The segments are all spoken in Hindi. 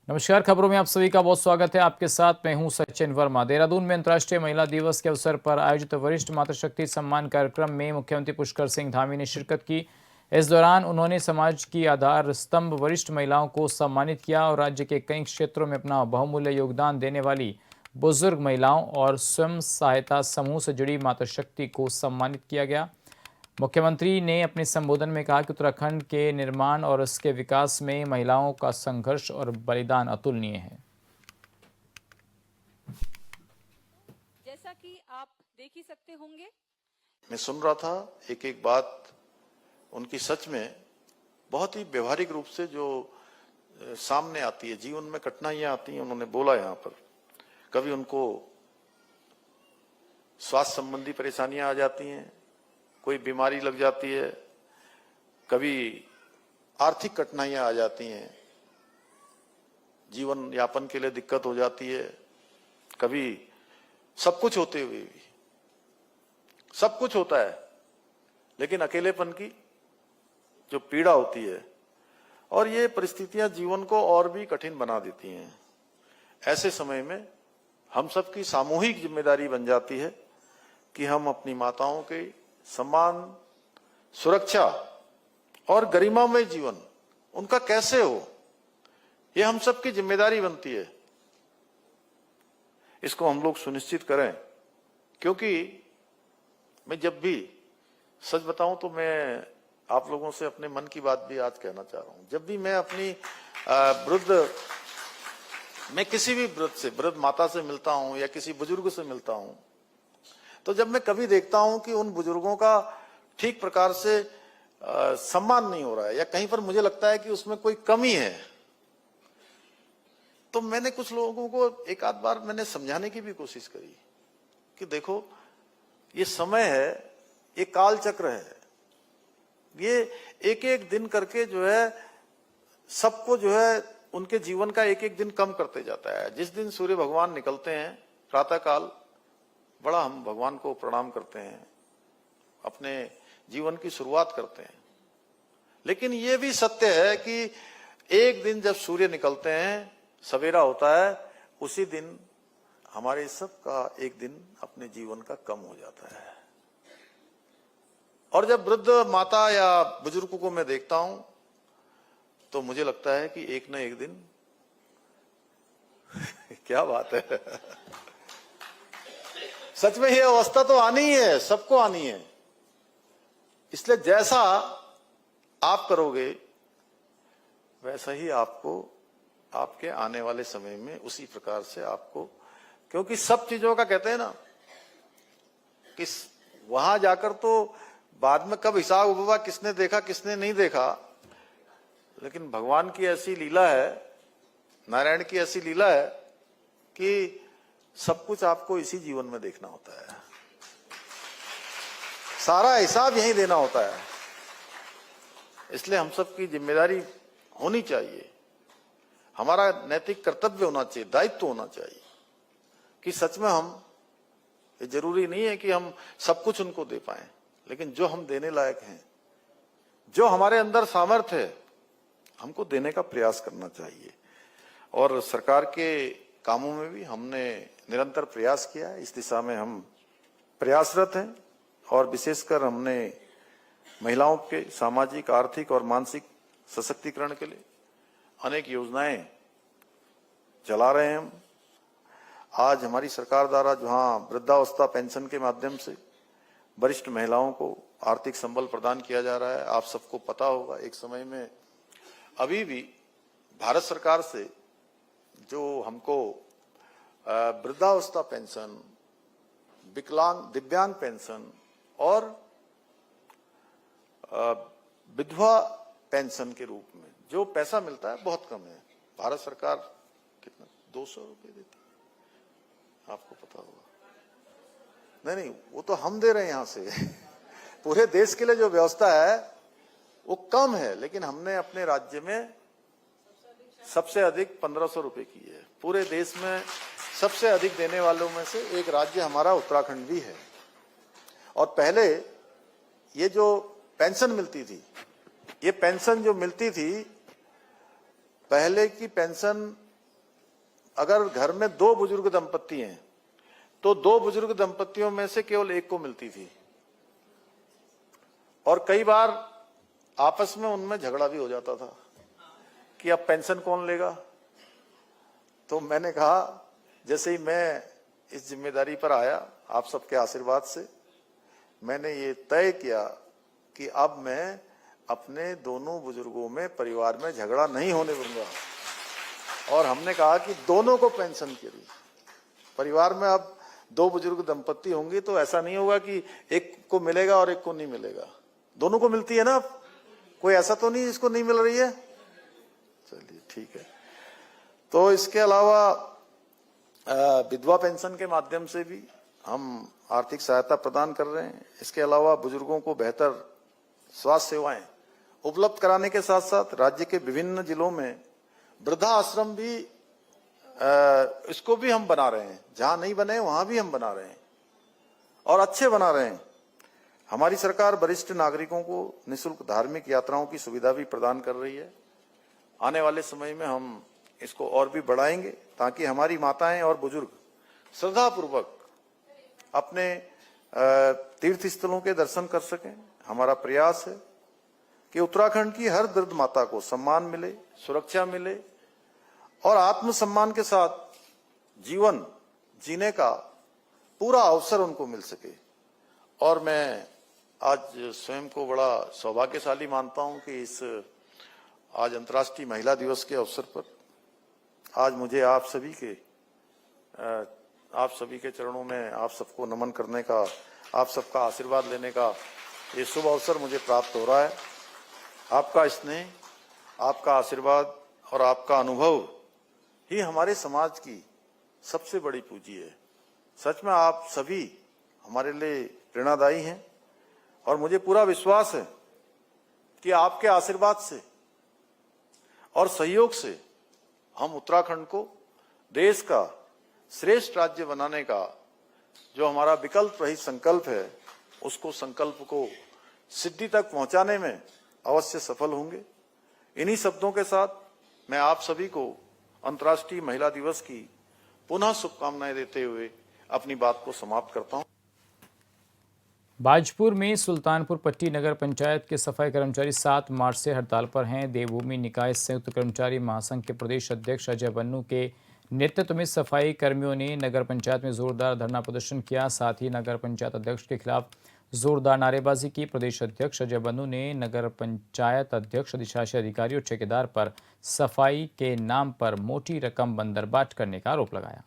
नमस्कार, खबरों में आप सभी का बहुत स्वागत है। आपके साथ मैं हूं सचिन वर्मा। देहरादून में अंतर्राष्ट्रीय महिला दिवस के अवसर पर आयोजित वरिष्ठ मातृशक्ति सम्मान कार्यक्रम में मुख्यमंत्री पुष्कर सिंह धामी ने शिरकत की। इस दौरान उन्होंने समाज की आधार स्तंभ वरिष्ठ महिलाओं को सम्मानित किया और राज्य के कई क्षेत्रों में अपना बहुमूल्य योगदान देने वाली बुजुर्ग महिलाओं और स्वयं सहायता समूह से जुड़ी मातृशक्ति को सम्मानित किया गया। मुख्यमंत्री ने अपने संबोधन में कहा कि उत्तराखंड के निर्माण और इसके विकास में महिलाओं का संघर्ष और बलिदान अतुलनीय है। जैसा कि आप देख ही सकते होंगे, मैं सुन रहा था एक एक बात उनकी सच में बहुत ही व्यवहारिक रूप से जो सामने आती है। जीवन में कठिनाइयां आती हैं, उन्होंने बोला यहाँ पर। कभी उनको स्वास्थ्य संबंधी परेशानियां आ जाती हैं, कोई बीमारी लग जाती है, कभी आर्थिक कठिनाइयां आ जाती हैं, जीवन यापन के लिए दिक्कत हो जाती है, कभी सब कुछ होते हुए भी सब कुछ होता है, लेकिन अकेलेपन की जो पीड़ा होती है और ये परिस्थितियां जीवन को और भी कठिन बना देती हैं। ऐसे समय में हम सबकी सामूहिक जिम्मेदारी बन जाती है कि हम अपनी माताओं के सम्मान, सुरक्षा और गरिमामय जीवन उनका कैसे हो, ये हम सबकी जिम्मेदारी बनती है। इसको हम लोग सुनिश्चित करें, क्योंकि मैं जब भी सच बताऊं तो मैं आप लोगों से अपने मन की बात भी आज कहना चाह रहा हूं। जब भी मैं अपनी मैं किसी भी वृद्ध माता से मिलता हूं या किसी बुजुर्ग से मिलता हूं, तो जब मैं कभी देखता हूं कि उन बुजुर्गों का ठीक प्रकार से सम्मान नहीं हो रहा है या कहीं पर मुझे लगता है कि उसमें कोई कमी है, तो मैंने कुछ लोगों को एक आध बार मैंने समझाने की भी कोशिश करी कि देखो, ये समय है, ये काल चक्र है, ये एक एक दिन करके जो है सबको जो है उनके जीवन का एक एक दिन कम करते जाता है। जिस दिन सूर्य भगवान निकलते हैं प्रातः काल, बड़ा हम भगवान को प्रणाम करते हैं, अपने जीवन की शुरुआत करते हैं। लेकिन ये भी सत्य है कि एक दिन जब सूर्य निकलते हैं, सवेरा होता है, उसी दिन हमारे सब का एक दिन अपने जीवन का कम हो जाता है। और जब वृद्ध माता या बुजुर्गों को मैं देखता हूं तो मुझे लगता है कि एक न एक दिन क्या बात है सच में ये अवस्था तो आनी ही है, सबको आनी है। इसलिए जैसा आप करोगे वैसा ही आपको आपके आने वाले समय में उसी प्रकार से आपको, क्योंकि सब चीजों का कहते हैं ना कि वहां जाकर तो बाद में कब हिसाब होगा, किसने देखा किसने नहीं देखा, लेकिन भगवान की ऐसी लीला है, नारायण की ऐसी लीला है कि सब कुछ आपको इसी जीवन में देखना होता है, सारा हिसाब यहीं देना होता है। इसलिए हम सब की जिम्मेदारी होनी चाहिए, हमारा नैतिक कर्तव्य होना चाहिए, दायित्व होना चाहिए कि सच में हम, ये जरूरी नहीं है कि हम सब कुछ उनको दे पाए, लेकिन जो हम देने लायक हैं, जो हमारे अंदर सामर्थ्य है, हमको देने का प्रयास करना चाहिए। और सरकार के कामों में भी हमने निरंतर प्रयास किया है, इस दिशा में हम प्रयासरत हैं। और विशेषकर हमने महिलाओं के सामाजिक, आर्थिक और मानसिक सशक्तिकरण के लिए अनेक योजनाएं चला रहे हैं। हम आज हमारी सरकार द्वारा जहां वृद्धावस्था पेंशन के माध्यम से वरिष्ठ महिलाओं को आर्थिक संबल प्रदान किया जा रहा है। आप सबको पता होगा, एक समय में अभी भी भारत सरकार से जो हमको वृद्धावस्था पेंशन, विकलांग दिव्यांग पेंशन और विधवा पेंशन के रूप में जो पैसा मिलता है बहुत कम है। भारत सरकार कितना 200 रुपए देती है, आपको पता होगा। नहीं, वो तो हम दे रहे हैं यहां से पूरे देश के लिए जो व्यवस्था है वो कम है, लेकिन हमने अपने राज्य में सबसे अधिक 1500 रुपए की है। पूरे देश में सबसे अधिक देने वालों में से एक राज्य हमारा उत्तराखंड भी है। और पहले ये जो पेंशन मिलती थी, ये पेंशन जो मिलती थी, पहले की पेंशन अगर घर में 2 बुजुर्ग दंपत्ति हैं तो 2 बुजुर्ग दंपत्तियों में से केवल एक को मिलती थी, और कई बार आपस में उनमें झगड़ा भी हो जाता था कि अब पेंशन कौन लेगा। तो मैंने कहा, जैसे ही मैं इस जिम्मेदारी पर आया, आप सबके आशीर्वाद से मैंने ये तय किया कि अब मैं अपने दोनों बुजुर्गों में, परिवार में झगड़ा नहीं होने दूंगा, और हमने कहा कि दोनों को पेंशन के लिए, परिवार में अब 2 बुजुर्ग दंपत्ति होंगी तो ऐसा नहीं होगा कि एक को मिलेगा और एक को नहीं मिलेगा, दोनों को मिलती है ना। कोई ऐसा तो नहीं जिसको नहीं मिल रही है। चलिए ठीक है। तो इसके अलावा विधवा पेंशन के माध्यम से भी हम आर्थिक सहायता प्रदान कर रहे हैं। इसके अलावा बुजुर्गों को बेहतर स्वास्थ्य सेवाएं उपलब्ध कराने के साथ साथ राज्य के विभिन्न जिलों में वृद्धा आश्रम भी, इसको भी हम बना रहे हैं। जहां नहीं बने वहां भी हम बना रहे हैं, और अच्छे बना रहे हैं। हमारी सरकार वरिष्ठ नागरिकों को निःशुल्क धार्मिक यात्राओं की सुविधा भी प्रदान कर रही है। आने वाले समय में हम इसको और भी बढ़ाएंगे ताकि हमारी माताएं और बुजुर्ग श्रद्धा पूर्वक अपने तीर्थ स्थलों के दर्शन कर सकें। हमारा प्रयास है कि उत्तराखंड की हर वृद्ध माता को सम्मान मिले, सुरक्षा मिले और आत्मसम्मान के साथ जीवन जीने का पूरा अवसर उनको मिल सके। और मैं आज स्वयं को बड़ा सौभाग्यशाली मानता हूं कि इस आज अंतर्राष्ट्रीय महिला दिवस के अवसर पर आज मुझे आप सभी के चरणों में आप सबको नमन करने का, आप सबका आशीर्वाद लेने का ये शुभ अवसर मुझे प्राप्त हो रहा है। आपका स्नेह, आपका आशीर्वाद और आपका अनुभव ही हमारे समाज की सबसे बड़ी पूंजी है। सच में आप सभी हमारे लिए प्रेरणादायी हैं, और मुझे पूरा विश्वास है कि आपके आशीर्वाद से और सहयोग से हम उत्तराखंड को देश का श्रेष्ठ राज्य बनाने का जो हमारा विकल्प रहित संकल्प है, उसको संकल्प को सिद्धि तक पहुंचाने में अवश्य सफल होंगे। इन्हीं शब्दों के साथ मैं आप सभी को अंतर्राष्ट्रीय महिला दिवस की पुनः शुभकामनाएं देते हुए अपनी बात को समाप्त करता हूं। बाजपुर में सुल्तानपुर पट्टी नगर पंचायत के सफाई कर्मचारी 7 मार्च से हड़ताल पर हैं। देवभूमि निकाय संयुक्त कर्मचारी महासंघ के प्रदेश अध्यक्ष अजय बन्नू के नेतृत्व में सफाई कर्मियों ने नगर पंचायत में जोरदार धरना प्रदर्शन किया। साथ ही नगर पंचायत अध्यक्ष के खिलाफ जोरदार नारेबाजी की। प्रदेश अध्यक्ष अजय बन्नू ने नगर पंचायत अध्यक्ष, अधिशासी अधिकारी और ठेकेदार पर सफाई के नाम पर मोटी रकम बंदरबाट करने का आरोप लगाया।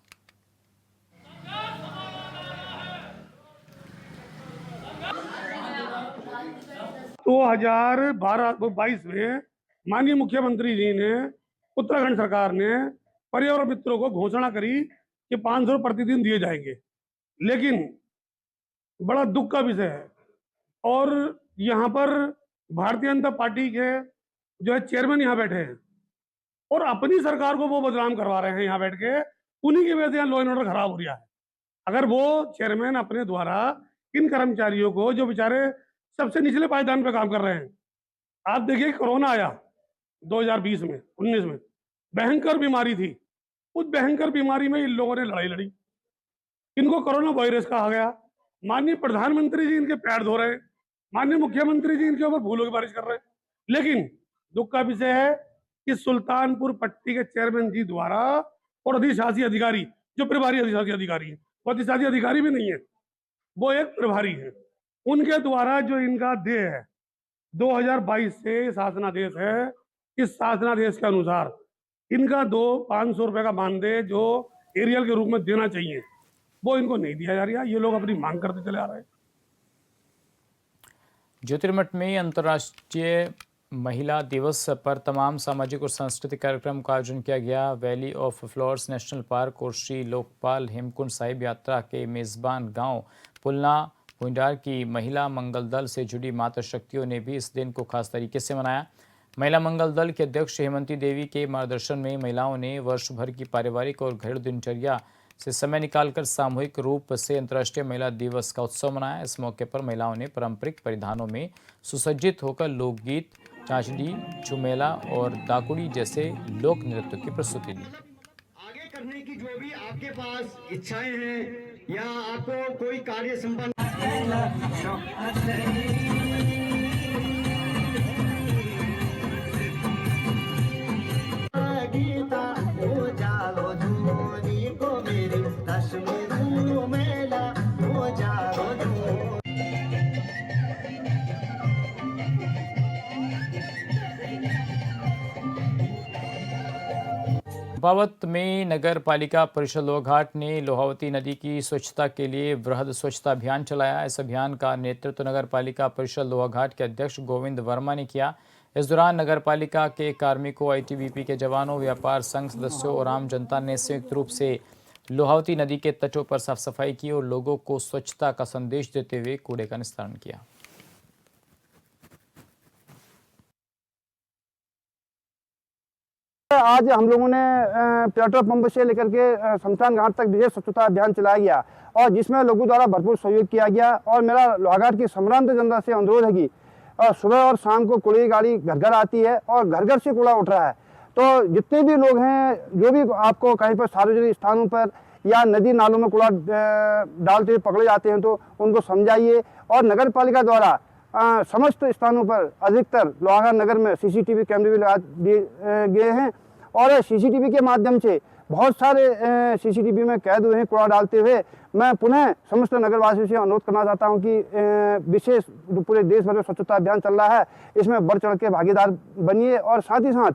2022 में माननीय मुख्यमंत्री जी ने, उत्तराखंड सरकार ने पर्यावरण मित्रों को घोषणा करी कि 500 प्रतिदिन दिए जाएंगे, लेकिन बड़ा दुख का विषय है। और यहाँ पर भारतीय जनता पार्टी के जो है चेयरमैन यहाँ बैठे हैं और अपनी सरकार को वो बदनाम करवा रहे हैं यहाँ बैठ के। उन्हीं की वजह से यहाँ लॉ एंड ऑर्डर खराब हो रहा है। अगर वो चेयरमैन अपने द्वारा इन कर्मचारियों को, जो बेचारे सबसे निचले पायदान पे काम कर रहे हैं, आप देखिए कोरोना आया 2020 में, 19 में भयंकर बीमारी थी। उस भयंकर बीमारी में इन लोगों ने लड़ाई लड़ी, इनको कोरोना वायरस कहा गया। माननीय प्रधानमंत्री जी इनके पैर धो रहे हैं, माननीय मुख्यमंत्री जी इनके ऊपर फूलों की बारिश कर रहे हैं। लेकिन दुख का विषय है कि सुल्तानपुर पट्टी के चेयरमैन जी द्वारा और अधिशासी अधिकारी, जो प्रभारी अधिशासी अधिकारी है, वो अधिशासी अधिकारी भी नहीं है, वो एक प्रभारी है, उनके द्वारा जो इनका देय है 2022 से शासनादेश है, इस शासनादेश के अनुसार इनका 500 रुपए का मानदेय जो एरियल के रूप में देना चाहिए, वो इनको नहीं दिया जा रहा है। ये लोग अपनी मांग करते चले आ रहे हैं। ज्योतिर्मठ में अंतर्राष्ट्रीय महिला दिवस पर तमाम सामाजिक और सांस्कृतिक कार्यक्रम का आयोजन किया गया। Valley of flowers national park और श्री लोकपाल हेमकुंड साहिब यात्रा के मेजबान गांव पुलना पुंडार की महिला मंगल दल से जुड़ी माता शक्तियों ने भी इस दिन को खास तरीके से मनाया। महिला मंगल दल के अध्यक्ष हेमंती देवी के मार्गदर्शन में महिलाओं ने वर्ष भर की पारिवारिक और घरेलू दिनचर्या से समय निकालकर सामूहिक रूप से अंतर्राष्ट्रीय महिला दिवस का उत्सव मनाया। इस मौके पर महिलाओं ने पारंपरिक परिधानों में सुसज्जित होकर लोकगीत, चाचड़ी, झुमेला और दाकुड़ी जैसे लोक नृत्य की प्रस्तुति दी। करने की जो भी आपके पास इच्छाएं हैं या आपको कोई कार्य संपन्न गीता हो जाओ धोनी को मेरे दशमी मेला हो जाओ धोनी। चंपावत में नगर पालिका परिषद लोहाघाट ने लोहावती नदी की स्वच्छता के लिए वृहद स्वच्छता अभियान चलाया। इस अभियान का नेतृत्व नगर पालिका परिषद लोहाघाट के अध्यक्ष गोविंद वर्मा ने किया। इस दौरान नगर पालिका के कार्मिकों, आईटीबीपी के जवानों, व्यापार संघ सदस्यों और आम जनता ने संयुक्त रूप से लोहावती नदी के तटों पर साफ सफाई की और लोगों को स्वच्छता का संदेश देते हुए कूड़े का निस्तारण किया। आज हम लोगों ने पेट्रोल पंप से लेकर के शमशान घाट तक विशेष स्वच्छता अभियान चलाया गया और जिसमें लोगों द्वारा भरपूर सहयोग किया गया। और मेरा लोहाघाट की सम्रांत जनता से अनुरोध है कि सुबह और शाम को कूड़े की गाड़ी घर घर आती है और घर घर से कूड़ा उठ रहा है, तो जितने भी लोग हैं जो भी आपको कहीं पर सार्वजनिक स्थानों पर या नदी नालों में कूड़ा डालते हुए पकड़े जाते हैं तो उनको समझाइए। और नगर पालिका द्वारा समस्त स्थानों पर अधिकतर लोहाघाट नगर में सीसीटीवी कैमरे भी लगा दिए गए हैं और सीसीटीवी के माध्यम से बहुत सारे सीसीटीवी में कैद हुए हैं कूड़ा डालते हुए। मैं पुनः समस्त नगरवासियों से अनुरोध करना चाहता हूं कि विशेष पूरे देश भर में स्वच्छता अभियान चल रहा है, इसमें बढ़ चढ़ के भागीदार बनिए और साथ ही साथ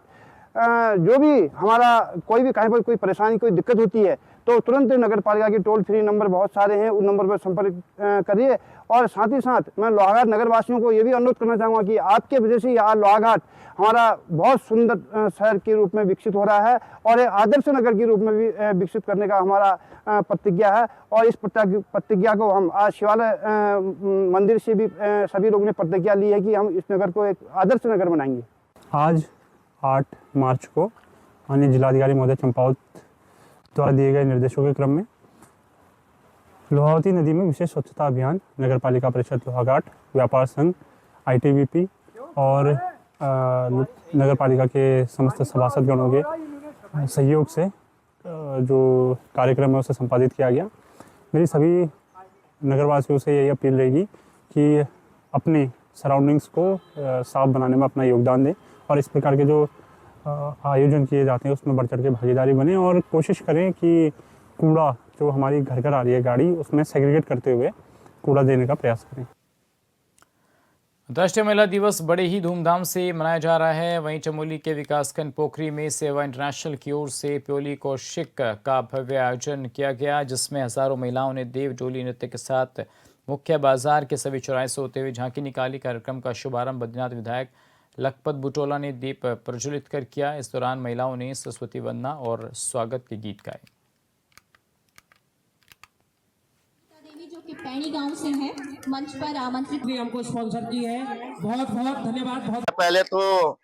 जो भी हमारा कोई भी कहीं पर कोई परेशानी कोई दिक्कत होती है तो तुरंत नगर पालिका के टोल फ्री नंबर बहुत सारे हैं, उन नंबर पर संपर्क करिए। और साथ ही साथ मैं लोहाघाट नगरवासियों को ये भी अनुरोध करना चाहूँगा कि आपके वजह से यहाँ लोहाघाट हमारा बहुत सुंदर शहर के रूप में विकसित हो रहा है और आदर्श नगर के रूप में भी विकसित करने का हमारा प्रतिज्ञा है। और इस प्रतिज्ञा को हम आज शिवालय मंदिर से भी सभी लोगों ने प्रतिज्ञा ली है कि हम इस नगर को एक आदर्श नगर बनाएंगे। आज 8 मार्च को माननीय जिलाधिकारी महोदय चंपावत द्वारा दिए गए निर्देशों के क्रम में लोहावती नदी में विशेष स्वच्छता अभियान नगर पालिका परिषद लोहाघाट, व्यापार संघ, आईटीबीपी और नगर पालिका के समस्त सभासदगणों के सहयोग से जो कार्यक्रम है उसे संपादित किया गया। मेरी सभी नगरवासियों से यही अपील रहेगी कि अपने सराउंडिंग्स को साफ बनाने में अपना योगदान दें और इस प्रकार के जो आयोजन किए जाते हैं उसमें बढ़ चढ़ के भागीदारी बने और कोशिश करें कि कूड़ा जो हमारी घर घर आ रही है गाड़ी उसमें सेग्रीगेट करते हुए कूड़ा देने का प्रयास करें। अंतर्राष्ट्रीय महिला दिवस बड़े ही धूमधाम से मनाया जा रहा है। वहीं चमोली के विकासखंड पोखरी में सेवा इंटरनेशनल की ओर से प्योली कौशिक का भव्य आयोजन किया गया, जिसमें हजारों महिलाओं ने देव डोली नृत्य के साथ मुख्य बाजार के सभी चौराहे से होते हुए झांकी निकाली। कार्यक्रम का शुभारंभ बद्रीनाथ विधायक लखपत बुटोला ने दीप प्रज्वलित कर किया। इस दौरान महिलाओं ने सरस्वती वंदना और स्वागत के गीत गाए। जो कि पैणी गांव से है, मंच पर आमंत्रित हमको स्पॉन्सर की है, बहुत बहुत धन्यवाद। बहुत पहले तो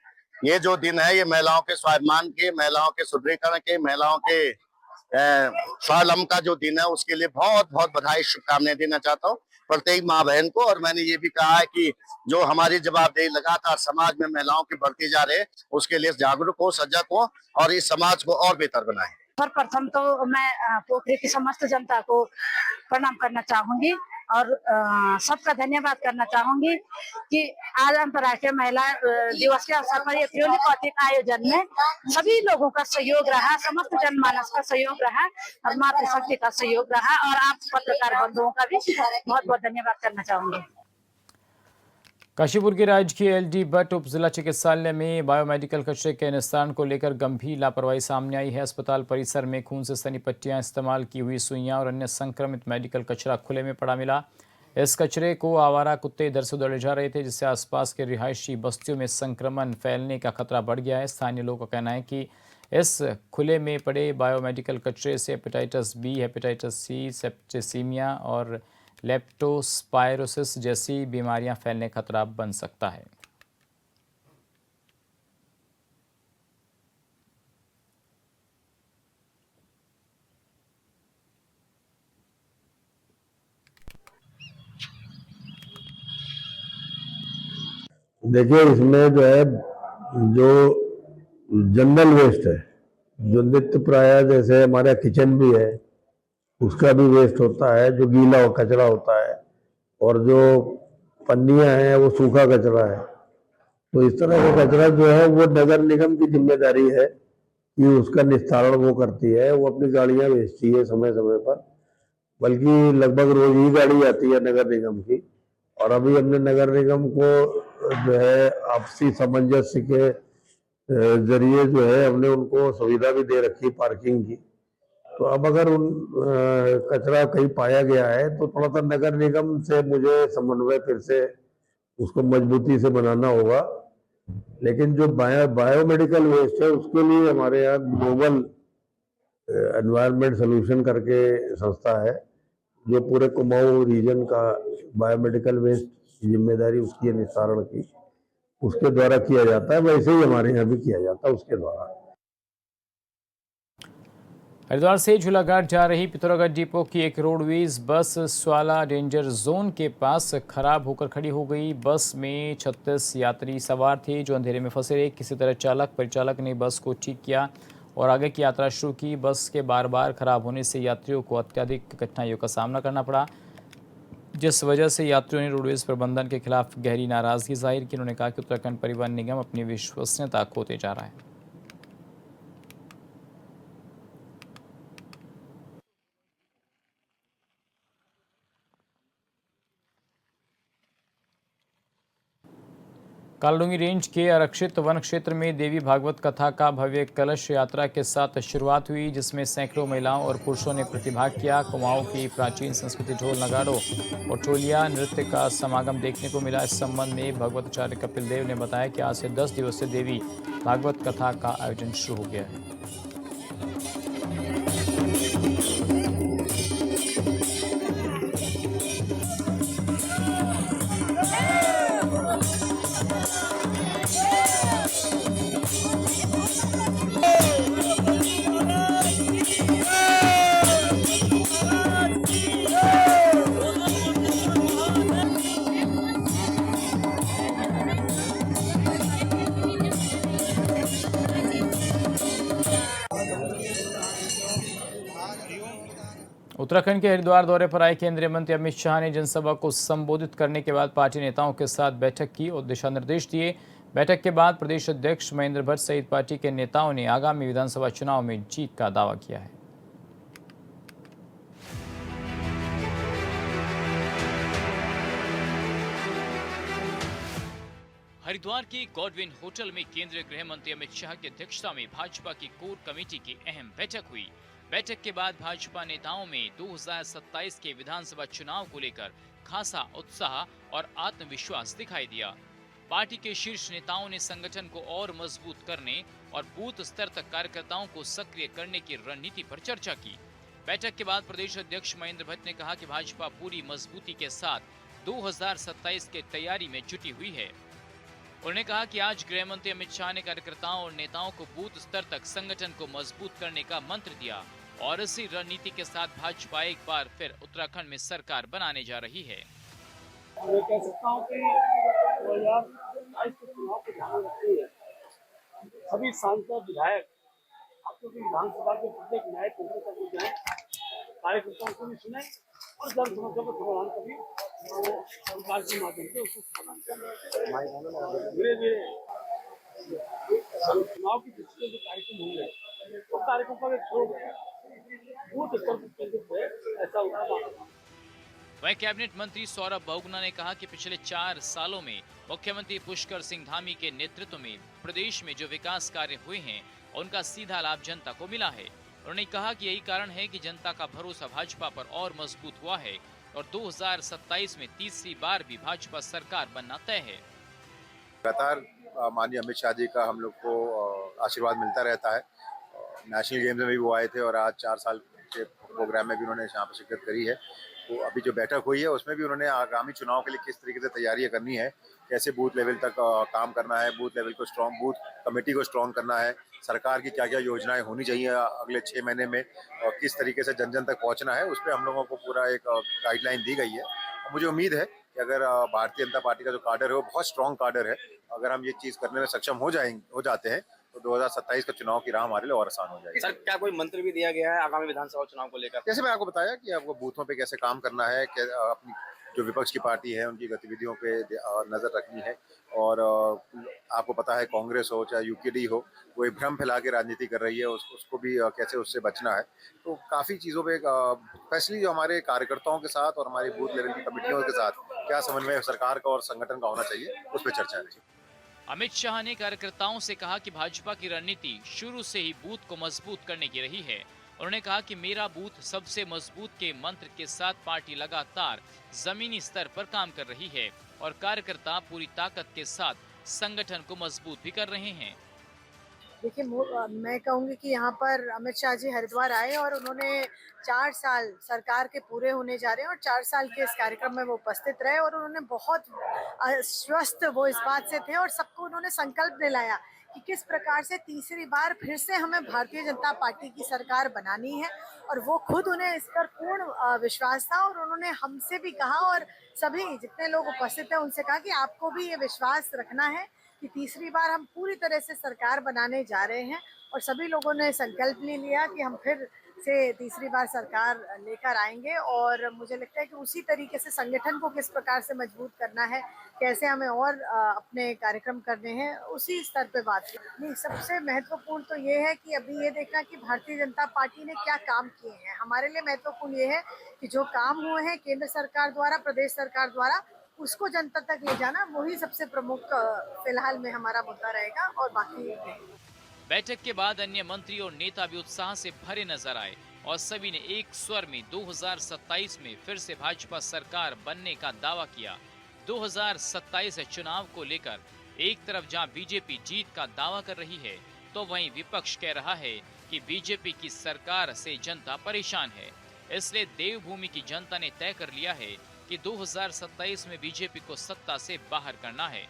ये जो दिन है ये महिलाओं के स्वाभिमान के, महिलाओं के सुदृढ़ीकरण के, महिलाओं के स्वावलंबन का जो दिन है उसके लिए बहुत बहुत बधाई शुभकामनाएं देना चाहता हूँ प्रत्येक माँ बहन को। और मैंने ये भी कहा है कि जो हमारी जवाबदेही लगातार समाज में महिलाओं की बढ़ती जा रही है उसके लिए जागरूक हो, सजग हो और इस समाज को और बेहतर बनाए। सर्वप्रथम तो मैं पोखरी की समस्त जनता को प्रणाम करना चाहूंगी और सबका धन्यवाद करना चाहूंगी कि आज अंतर्राष्ट्रीय महिला दिवस के अवसर पर ये प्योली कौशिक आयोजन में सभी लोगों का सहयोग रहा, समस्त जनमानस का सहयोग रहा और मातृशक्ति का सहयोग रहा और आप पत्रकार बंधुओं का भी बहुत बहुत धन्यवाद करना चाहूंगी। काशीपुर के राजकीय एलडी भट्ट उप जिला चिकित्सालय में बायोमेडिकल कचरे के निस्तारण को लेकर गंभीर लापरवाही सामने आई है। अस्पताल परिसर में खून से सनी पट्टियां, इस्तेमाल की हुई सुइयां और अन्य संक्रमित मेडिकल कचरा खुले में पड़ा मिला। इस कचरे को आवारा कुत्ते इधर से उधर ले जा रहे थे, जिससे आसपास के रिहायशी बस्तियों में संक्रमण फैलने का खतरा बढ़ गया है। स्थानीय लोगों का कहना है कि इस खुले में पड़े बायोमेडिकल कचरे से hepatitis B, hepatitis C, septicaemia और लेप्टोस्पायरोसिस जैसी बीमारियां फैलने का खतरा बन सकता है। देखिए इसमें जो है जो जनरल वेस्ट है जो नित्य प्राय जैसे हमारा किचन भी है, उसका भी वेस्ट होता है, जो गीला कचरा होता है, और जो पन्नियां हैं वो सूखा कचरा है। तो इस तरह का कचरा जो है वो नगर निगम की जिम्मेदारी है कि उसका निस्तारण वो करती है। वो अपनी गाड़ियां भेजती है समय समय पर, बल्कि लगभग रोज ही गाड़ी आती है नगर निगम की। और अभी हमने नगर निगम को जो है आपसी सामंजस्य के जरिए जो है हमने उनको सुविधा भी दे रखी पार्किंग की। तो अब अगर उन कचरा कहीं पाया गया है तो थोड़ा सा नगर निगम से मुझे समन्वय फिर से उसको मजबूती से बनाना होगा। लेकिन जो बायोमेडिकल वेस्ट है उसके लिए हमारे यहाँ ग्लोबल एनवायरनमेंट सोल्यूशन करके संस्था है, जो पूरे कुमाऊं रीजन का बायोमेडिकल वेस्ट की जिम्मेदारी उसकी है निस्तारण की, उसके द्वारा किया जाता है। वैसे ही हमारे यहाँ भी किया जाता है उसके द्वारा। हरिद्वार से झूलाघाट जा रही पिथौरागढ़ डिपो की एक रोडवेज बस स्वाला डेंजर जोन के पास खराब होकर खड़ी हो गई। बस में 36 यात्री सवार थे जो अंधेरे में फंसे रहे। किसी तरह परिचालक ने बस को ठीक किया और आगे की यात्रा शुरू की। बस के बार बार खराब होने से यात्रियों को अत्यधिक कठिनाइयों का सामना करना पड़ा, जिस वजह से यात्रियों ने रोडवेज प्रबंधन के खिलाफ गहरी नाराजगी जाहिर की। उन्होंने कहा कि उत्तराखंड परिवहन निगम अपनी विश्वसनीयता खोते जा रहा है। कालाडूंगी रेंज के आरक्षित वन क्षेत्र में देवी भागवत कथा का भव्य कलश यात्रा के साथ शुरुआत हुई, जिसमें सैकड़ों महिलाओं और पुरुषों ने प्रतिभाग किया। कुमाऊं की प्राचीन संस्कृति ढोल नगाड़ों और टोलिया नृत्य का समागम देखने को मिला। इस संबंध में भगवताचार्य कपिल देव ने बताया कि आज से 10 दिवसीय देवी भागवत कथा का आयोजन शुरू हो गया है। उत्तराखंड के हरिद्वार दौरे पर आए केंद्रीय मंत्री अमित शाह ने जनसभा को संबोधित करने के बाद पार्टी नेताओं के साथ बैठक की और दिशा निर्देश दिए। बैठक के बाद प्रदेश अध्यक्ष महेंद्र भट्ट सहित पार्टी के नेताओं ने आगामी विधानसभा चुनाव में जीत का दावा किया है। हरिद्वार के गॉडविन होटल में केंद्रीय गृह मंत्री अमित शाह की अध्यक्षता में भाजपा की कोर कमेटी की अहम बैठक हुई। बैठक के बाद भाजपा नेताओं में 2027 के विधानसभा चुनाव को लेकर खासा उत्साह और आत्मविश्वास दिखाई दिया। पार्टी के शीर्ष नेताओं ने संगठन को और मजबूत करने और बूथ स्तर तक कार्यकर्ताओं को सक्रिय करने की रणनीति पर चर्चा की। बैठक के बाद प्रदेश अध्यक्ष महेंद्र भट्ट ने कहा कि भाजपा पूरी मजबूती के साथ 2027 की तैयारी में जुटी हुई है। उन्होंने कहा कि आज गृह मंत्री अमित शाह ने कार्यकर्ताओं और नेताओं को बूथ स्तर तक संगठन को मजबूत करने का मंत्र दिया और इसी रणनीति के साथ भाजपा एक बार फिर उत्तराखंड में सरकार बनाने जा रही है। मैं कह सकता हूं कि 2022 के चुनाव को ध्यान रखते हुए सभी सांसद विधायक आपको विधानसभा के प्रत्येक न्याय तंत्र तक जाए, कार्यकर्ताओं को भी सुने और जन समस्या को समाधान करें सरकार के माध्यम से उसको समाधान करें। धीरे धीरे चुनाव की दृष्टि जो कार्यक्रम होंगे तो कार्यक्रम का एक छोड़ बूथ स्तर पर केंद्रित है, ऐसा होगा। वहीं कैबिनेट मंत्री सौरभ बहुगुणा ने कहा कि पिछले 4 सालों में मुख्यमंत्री पुष्कर सिंह धामी के नेतृत्व में प्रदेश में जो विकास कार्य हुए हैं उनका सीधा लाभ जनता को मिला है। उन्होंने कहा कि यही कारण है कि जनता का भरोसा भाजपा पर और मजबूत हुआ है और 2027 में तीसरी बार भी भाजपा सरकार बनना तय है। लगातार माननीय अमित शाह जी का हम लोग को आशीर्वाद मिलता रहता है। नेशनल गेम्स में भी वो आए थे और आज 4 साल के प्रोग्राम में भी उन्होंने यहाँ पर शिरकत करी है। तो अभी जो बैठक हुई है उसमें भी उन्होंने आगामी चुनाव के लिए किस तरीके से तैयारियां करनी है, कैसे बूथ लेवल तक काम करना है, बूथ लेवल को स्ट्रॉन्ग, बूथ कमेटी को स्ट्रॉन्ग करना है, सरकार की क्या क्या योजनाएं होनी चाहिए अगले 6 महीने में और किस तरीके से जन जन तक पहुंचना है, उस पर हम लोगों को पूरा एक गाइडलाइन दी गई है। और मुझे उम्मीद है कि अगर भारतीय जनता पार्टी का जो काडर है वो बहुत स्ट्रॉन्ग काडर है, अगर हम ये चीज़ करने में सक्षम हो जाते हैं तो 2027 का चुनाव की राह हमारे लिए और आसान हो जाएगी। सर, क्या कोई मंत्र भी दिया गया है आगामी विधानसभा चुनाव को लेकर? जैसे मैं आपको बताया कि आपको बूथों पे कैसे काम करना है, अपनी जो विपक्ष की पार्टी है उनकी गतिविधियों पे नजर रखनी है। और आपको पता है कांग्रेस हो चाहे यूकेडी हो, वो एक भ्रम फैला के राजनीति कर रही है, उसको भी कैसे उससे बचना है। तो काफी चीजों पे स्पेशली जो हमारे कार्यकर्ताओं के साथ और हमारी बूथ लेवल की कमेटियों के साथ क्या समन्वय सरकार का और संगठन का होना चाहिए, उस पर चर्चा रही। अमित शाह ने कार्यकर्ताओं से कहा कि भाजपा की रणनीति शुरू से ही बूथ को मजबूत करने की रही है। उन्होंने कहा कि मेरा बूथ सबसे मजबूत के मंत्र के साथ पार्टी लगातार जमीनी स्तर पर काम कर रही है और कार्यकर्ता पूरी ताकत के साथ संगठन को मजबूत भी कर रहे हैं। देखिए, मैं कहूँगी कि यहाँ पर अमित शाह जी हरिद्वार आए और उन्होंने 4 साल सरकार के पूरे होने जा रहे हैं और 4 साल के इस कार्यक्रम में वो उपस्थित रहे और उन्होंने बहुत आश्वस्त वो इस बात से थे और सबको उन्होंने संकल्प दिलाया कि किस प्रकार से तीसरी बार फिर से हमें भारतीय जनता पार्टी की सरकार बनानी है। और वो खुद उन्हें इस पर पूर्ण विश्वास था और उन्होंने हमसे भी कहा और सभी जितने लोग उपस्थित हैं उनसे कहा कि आपको भी ये विश्वास रखना है कि तीसरी बार हम पूरी तरह से सरकार बनाने जा रहे हैं। और सभी लोगों ने संकल्प ले लिया कि हम फिर से तीसरी बार सरकार लेकर आएंगे। और मुझे लगता है कि उसी तरीके से संगठन को किस प्रकार से मजबूत करना है, कैसे हमें और अपने कार्यक्रम करने हैं, उसी स्तर पे बात की। नहीं, सबसे महत्वपूर्ण तो ये है कि अभी ये देखना कि भारतीय जनता पार्टी ने क्या काम किए हैं। हमारे लिए महत्वपूर्ण ये है कि जो काम हुए हैं केंद्र सरकार द्वारा, प्रदेश सरकार द्वारा, उसको जनता तक ले जाना, वही सबसे प्रमुख फिलहाल में हमारा मुद्दा रहेगा और बाकी। बैठक के बाद अन्य मंत्री और नेता भी उत्साह से भरे नजर आए और सभी ने एक स्वर में 2027 में फिर से भाजपा सरकार बनने का दावा किया। 2027 चुनाव को लेकर एक तरफ जहां बीजेपी जीत का दावा कर रही है, तो वहीं विपक्ष कह रहा है कि बीजेपी की सरकार से जनता परेशान है। इसलिए देवभूमि की जनता ने तय कर लिया है कि 2027 में बीजेपी को सत्ता से बाहर करना है।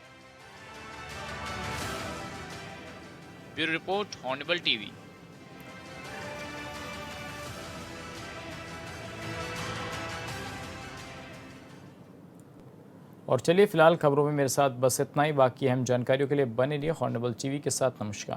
Bureau report, Hornbill TV. और चलिए फिलहाल खबरों में मेरे साथ बस इतना ही। बाकी अहम जानकारियों के लिए बने रहिए हॉर्नेबल टीवी के साथ। नमस्कार।